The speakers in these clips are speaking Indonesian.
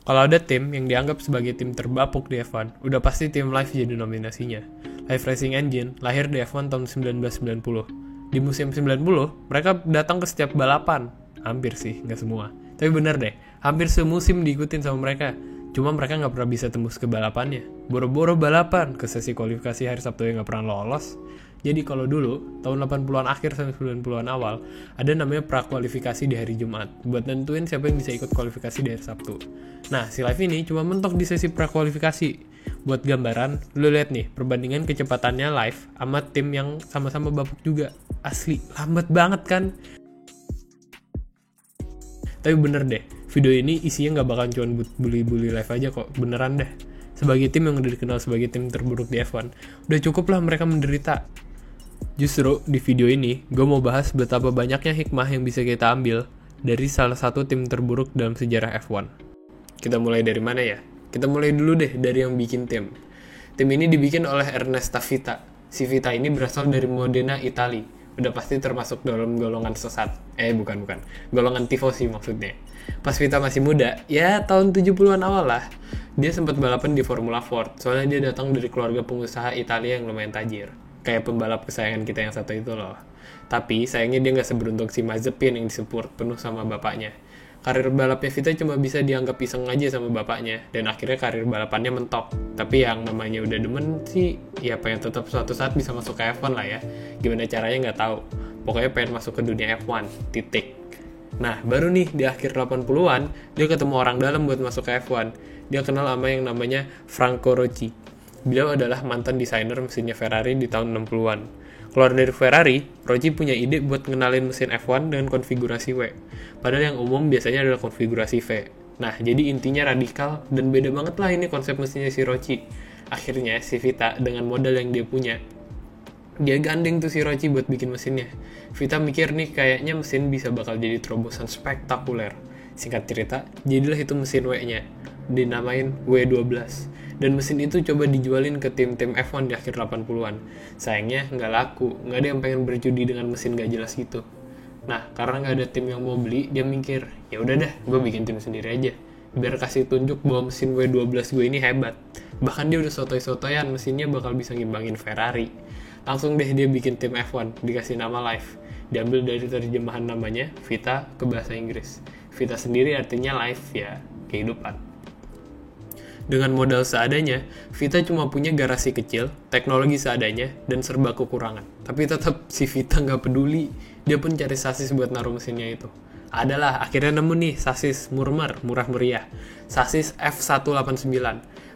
Kalau ada tim yang dianggap sebagai tim terbapuk di F1, udah pasti tim Live jadi nominasinya. Live Racing Engine lahir di F1 tahun 1990. Di musim 90, mereka datang ke setiap balapan. Hampir sih, nggak semua. Tapi bener deh, hampir semusim diikutin sama mereka. Cuma mereka nggak pernah bisa tembus ke balapannya. Boro-boro balapan ke sesi kualifikasi hari Sabtu yang nggak pernah lolos. Jadi kalau dulu, tahun 80-an akhir sampai 90-an awal, ada namanya prakualifikasi di hari Jumat, buat nentuin siapa yang bisa ikut kualifikasi di hari Sabtu. Nah, si Live ini cuma mentok di sesi prakualifikasi. Buat gambaran, lu lihat nih, perbandingan kecepatannya Live sama tim yang sama-sama bapuk juga. Asli, lambat banget kan? Tapi bener deh, video ini isinya nggak bakal cuma bully-bully Live aja kok, beneran deh. Sebagai tim yang udah dikenal sebagai tim terburuk di F1, udah cukup lah mereka menderita. Justru di video ini, gue mau bahas betapa banyaknya hikmah yang bisa kita ambil dari salah satu tim terburuk dalam sejarah F1. Kita mulai dari mana ya? Kita mulai dulu deh dari yang bikin tim. Tim ini dibikin oleh Ernesta Vita. Si Vita ini berasal dari Modena, Italia. Udah pasti termasuk dalam golongan sesat. Bukan. Golongan tifosi maksudnya. Pas Vita masih muda, ya tahun 70-an awal lah, dia sempat balapan di Formula Ford. Soalnya dia datang dari keluarga pengusaha Italia yang lumayan tajir. Kayak pembalap kesayangan kita yang satu itu loh. Tapi sayangnya dia gak seberuntung si Mazepin yang disupport penuh sama bapaknya. Karir balapnya Vita cuma bisa dianggap iseng aja sama bapaknya, dan akhirnya karir balapannya mentok. Tapi yang namanya udah demen sih, ya pengen tetap suatu saat bisa masuk ke F1 lah ya. Gimana caranya gak tahu. Pokoknya pengen masuk ke dunia F1, titik. Nah, baru nih di akhir 80-an, dia ketemu orang dalam buat masuk ke F1. Dia kenal sama yang namanya Franco Rocci. Beliau adalah mantan desainer mesinnya Ferrari di tahun 60-an. Keluar dari Ferrari, Rocci punya ide buat ngenalin mesin F1 dengan konfigurasi W. Padahal yang umum biasanya adalah konfigurasi V. Nah, jadi intinya radikal dan beda banget lah ini konsep mesinnya si Rocci. Akhirnya si Vita dengan modal yang dia punya, dia gandeng tuh si Rocci buat bikin mesinnya. Vita mikir nih kayaknya mesin bisa bakal jadi terobosan spektakuler. Singkat cerita, jadilah itu mesin W-nya. Dinamain W12. Dan mesin itu coba dijualin ke tim-tim F1 di akhir 80-an. Sayangnya nggak laku, nggak ada yang pengen berjudi dengan mesin nggak jelas gitu. Nah, karena nggak ada tim yang mau beli, dia mikir, ya udah dah, gue bikin tim sendiri aja. Biar kasih tunjuk bahwa mesin W12 gue ini hebat. Bahkan dia udah sotoy-sotoyan, mesinnya bakal bisa ngimbangin Ferrari. Langsung deh dia bikin tim F1, dikasih nama Live. Diambil dari terjemahan namanya, Vita ke bahasa Inggris. Vita sendiri artinya life ya, kehidupan. Dengan modal seadanya, Vita cuma punya garasi kecil, teknologi seadanya, dan serba kekurangan. Tapi tetap si Vita nggak peduli, dia pun cari sasis buat naruh mesinnya itu. Adalah, akhirnya nemu nih sasis murmur, murah meriah. Sasis F189,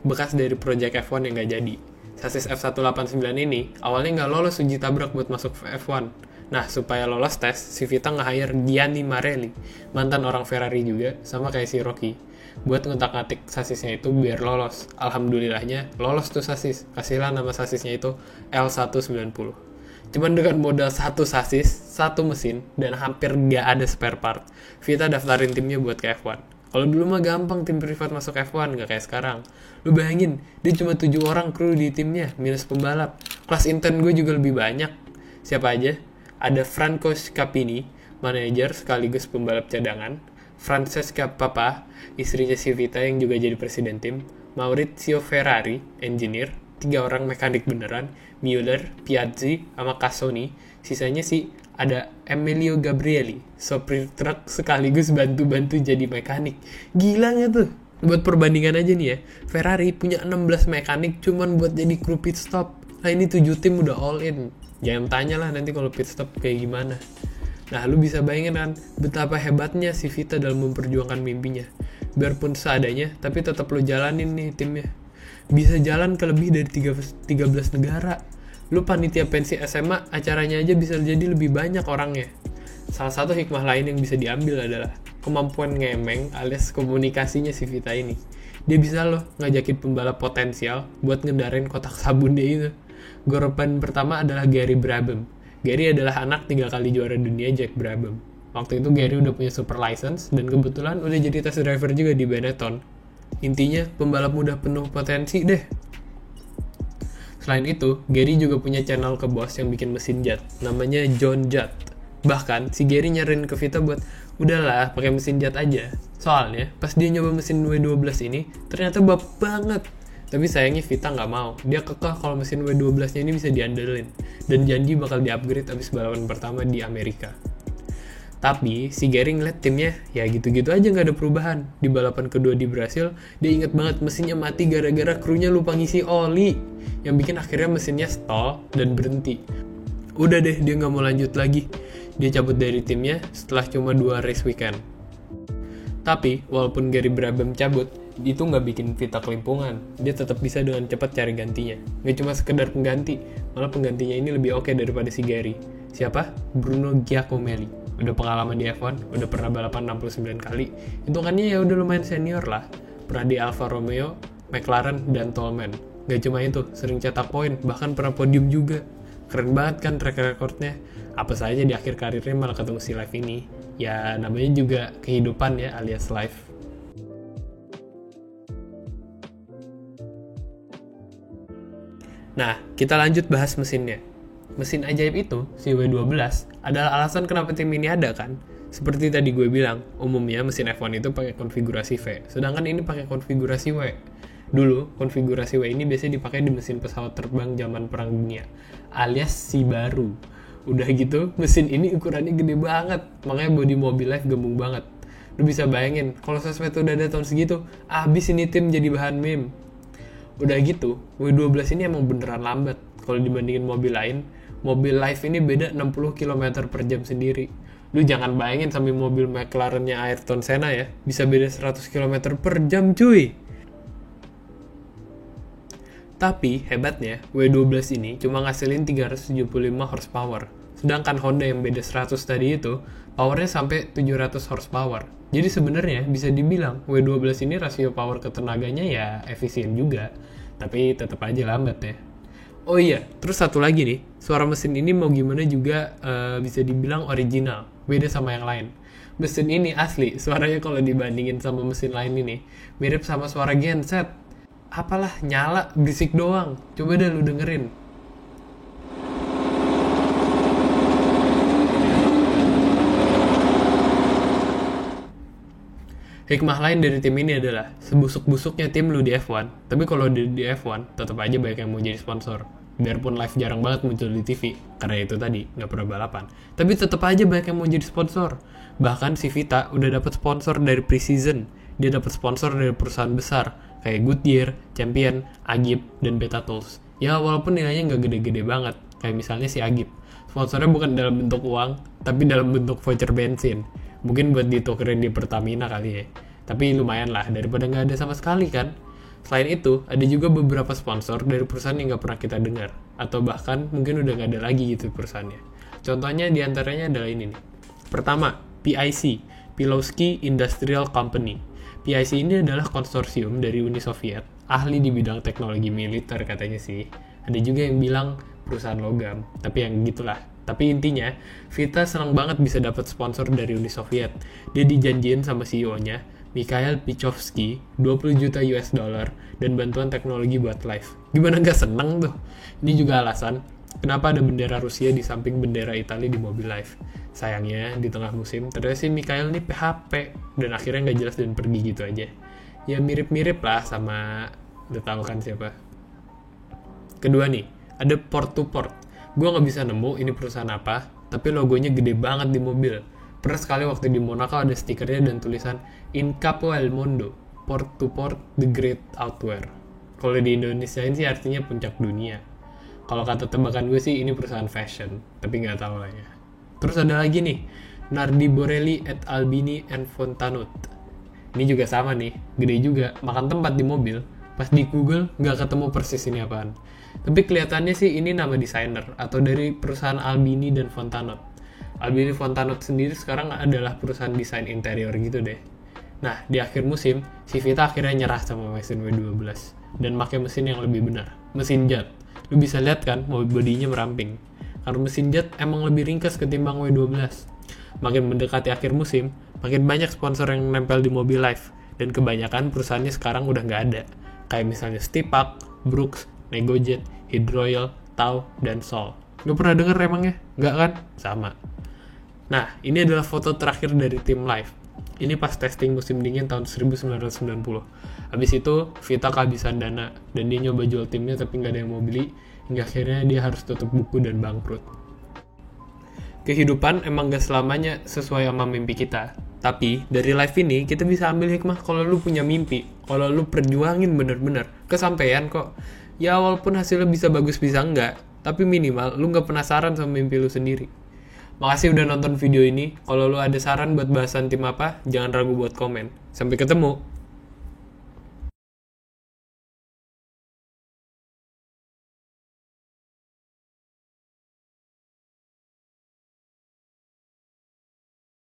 bekas dari project F1 yang nggak jadi. Sasis F189 ini awalnya nggak lolos uji tabrak buat masuk F1. Nah, supaya lolos tes, si Vita nge-hire Gianni Marelli, mantan orang Ferrari juga, sama kayak si Rocky, buat ngutak-ngatik sasisnya itu biar lolos. Alhamdulillahnya, lolos tuh sasis. Kasihlah nama sasisnya itu L190. Cuman dengan modal satu sasis, satu mesin, dan hampir gak ada spare part, Vita daftarin timnya buat ke F1. Kalau dulu mah gampang tim privat masuk F1, gak kayak sekarang. Lu bayangin, dia cuma 7 orang kru di timnya, minus pembalap. Kelas intern gue juga lebih banyak. Siapa aja? Ada Franco Scapini, manajer sekaligus pembalap cadangan, Francesca Papa, istrinya si Vita yang juga jadi presiden tim, Maurizio Ferrari, engineer, 3 orang mekanik beneran, Müller, Piazzi, sama Cassoni. Sisanya sih ada Emilio Gabrieli, sopir truk sekaligus bantu-bantu jadi mekanik. Gila gak tuh? Buat perbandingan aja nih ya, Ferrari punya 16 mekanik cuman buat jadi kru pit stop. Nah ini 7 tim udah all in. Jangan tanya lah nanti kalau pit stop kayak gimana. Nah lu bisa bayangin kan betapa hebatnya si Vita dalam memperjuangkan mimpinya. Biarpun seadanya, tapi tetap lu jalanin nih timnya. Bisa jalan ke lebih dari 13 negara. Lu panitia pensi SMA, acaranya aja bisa jadi lebih banyak orangnya. Salah satu hikmah lain yang bisa diambil adalah kemampuan ngemeng alias komunikasinya si Vita ini. Dia bisa loh ngajakin pembalap potensial buat ngendarin kotak sabun dia itu. Goropan pertama adalah Gary Brabham. Gary adalah anak 3 kali juara dunia Jack Brabham. Waktu itu Gary udah punya super license dan kebetulan udah jadi test driver juga di Benetton. Intinya pembalap muda penuh potensi deh. Selain itu, Gary juga punya channel ke bos yang bikin mesin jet, namanya John Judd. Bahkan si Gary nyariin ke Vita buat udahlah pakai mesin jet aja. Soalnya pas dia nyoba mesin W12 ini ternyata bapak banget. Tapi sayangnya Vita nggak mau. Dia kekeh kalau mesin W12-nya ini bisa diandelin dan janji bakal di-upgrade abis balapan pertama di Amerika. Tapi si Gary ngeliat timnya ya gitu-gitu aja, nggak ada perubahan. Di balapan kedua di Brasil, dia inget banget mesinnya mati gara-gara krunya lupa ngisi oli, yang bikin akhirnya mesinnya stall dan berhenti. Udah deh, dia nggak mau lanjut lagi. Dia cabut dari timnya setelah cuma 2 race weekend. Tapi walaupun Gary Brabham cabut, itu nggak bikin Vita kelimpungan. Dia tetap bisa dengan cepat cari gantinya. Nggak cuma sekedar pengganti, malah penggantinya ini lebih oke daripada si Gary. Siapa? Bruno Giacomelli. Udah pengalaman di F1, udah pernah balapan 69 kali. Hitungannya ya udah lumayan senior lah. Pernah di Alfa Romeo, McLaren, dan Toleman. Gak cuma itu, sering cetak poin, bahkan pernah podium juga. Keren banget kan track recordnya. Apa saja di akhir karirnya malah ketemu si Live ini. Ya namanya juga kehidupan ya, alias Live. Nah, kita lanjut bahas mesinnya. Mesin ajaib itu, si W12, adalah alasan kenapa tim ini ada kan? Seperti tadi gue bilang, umumnya mesin F1 itu pakai konfigurasi V, sedangkan ini pakai konfigurasi W. Dulu, konfigurasi W ini biasanya dipakai di mesin pesawat terbang zaman Perang Dunia, alias si baru. Udah gitu, mesin ini ukurannya gede banget, makanya bodi mobil Live gembung banget. Lu bisa bayangin, kalau sosmed udah ada tahun segitu, abis ini tim jadi bahan meme. Udah gitu, W12 ini emang beneran lambat. Kalau dibandingin mobil lain, mobil Live ini beda 60 km per jam sendiri. Lu jangan bayangin sampai mobil McLaren-nya Ayrton Senna ya, bisa beda 100 km per jam cuy. Tapi hebatnya, W12 ini cuma ngasilin 375 horsepower. Sedangkan Honda yang beda 100 tadi itu, powernya sampai 700 horsepower. Jadi sebenarnya bisa dibilang W12 ini rasio power ke tenaganya ya efisien juga. Tapi tetap aja lambat ya. Oh iya, terus satu lagi nih, suara mesin ini mau gimana juga bisa dibilang original, beda sama yang lain. Mesin ini asli, suaranya kalau dibandingin sama mesin lain ini, mirip sama suara genset. Apalah, nyala, berisik doang. Coba deh lu dengerin. Hikmah lain dari tim ini adalah, sebusuk-busuknya tim lu di F1, tapi kalau di F1, tetap aja banyak yang mau jadi sponsor. Biarpun Live jarang banget muncul di TV, karena itu tadi, nggak pernah balapan. Tapi tetap aja banyak yang mau jadi sponsor. Bahkan si Vita udah dapat sponsor dari Precision. Dia dapat sponsor dari perusahaan besar, kayak Goodyear, Champion, Agip, dan Beta Tools. Ya walaupun nilainya nggak gede-gede banget, kayak misalnya si Agip. Sponsornya bukan dalam bentuk uang, tapi dalam bentuk voucher bensin. Mungkin buat ditukerin di Pertamina kali ya. Tapi lumayan lah, daripada nggak ada sama sekali kan. Selain itu, ada juga beberapa sponsor dari perusahaan yang nggak pernah kita dengar. Atau bahkan mungkin udah nggak ada lagi gitu perusahaannya. Contohnya diantaranya adalah ini nih. Pertama, PIC, Pilowsky Industrial Company. PIC ini adalah konsorsium dari Uni Soviet, ahli di bidang teknologi militer katanya sih. Ada juga yang bilang perusahaan logam, tapi yang gitulah. Tapi intinya, Vita senang banget bisa dapat sponsor dari Uni Soviet. Dia dijanjiin sama CEO-nya, Mikhail Pichovsky, 20 juta US dollar dan bantuan teknologi buat Live. Gimana nggak seneng tuh? Ini juga alasan kenapa ada bendera Rusia di samping bendera Italia di mobil Live. Sayangnya, di tengah musim, ternyata si Mikhail ini PHP dan akhirnya nggak jelas dan pergi gitu aja. Ya mirip-mirip lah sama, udah tahu kan siapa. Kedua nih, ada port to port. Gue nggak bisa nemu ini perusahaan apa, tapi logonya gede banget di mobil. Pernah sekali waktu di Monaco ada stikernya dan tulisan In Capo El Mondo, port to port the great outwear. Kalau di Indonesia ini sih artinya puncak dunia. Kalau kata tebakan gue sih ini perusahaan fashion, tapi nggak tahu lah ya. Terus ada lagi nih, Nardi Borelli et Albini and Fontanot. Ini juga sama nih, gede juga, makan tempat di mobil. Pas di Google nggak ketemu persis ini apaan. Tapi kelihatannya sih ini nama desainer atau dari perusahaan Albini dan Fontanot. Albini Fontanot sendiri sekarang adalah perusahaan desain interior gitu deh. Nah, di akhir musim, si Vita akhirnya nyerah sama mesin W12 dan pakai mesin yang lebih benar, mesin jet. Lu bisa lihat kan, mobil bodinya meramping. Karena mesin jet emang lebih ringkas ketimbang W12. Makin mendekati akhir musim, makin banyak sponsor yang nempel di mobil Live dan kebanyakan perusahaannya sekarang udah nggak ada. Kayak misalnya Stipak, Brooks, Negojet, Hydroil, Tau, dan Sol. Lu pernah denger emangnya? Nggak kan? Sama. Nah, ini adalah foto terakhir dari tim Live. Ini pas testing musim dingin tahun 1990. Habis itu Vita kehabisan dana dan dia nyoba jual timnya tapi nggak ada yang mau beli, hingga akhirnya dia harus tutup buku dan bangkrut. Kehidupan emang gak selamanya sesuai sama mimpi kita. Tapi dari live ini kita bisa ambil hikmah kalau lu punya mimpi, kalau lu perjuangin bener-bener, kesampaian kok. Ya walaupun hasilnya bisa bagus bisa enggak, tapi minimal lu gak penasaran sama mimpi lu sendiri. Makasih udah nonton video ini. Kalau lu ada saran buat bahasan tim apa, jangan ragu buat komen. Sampai ketemu.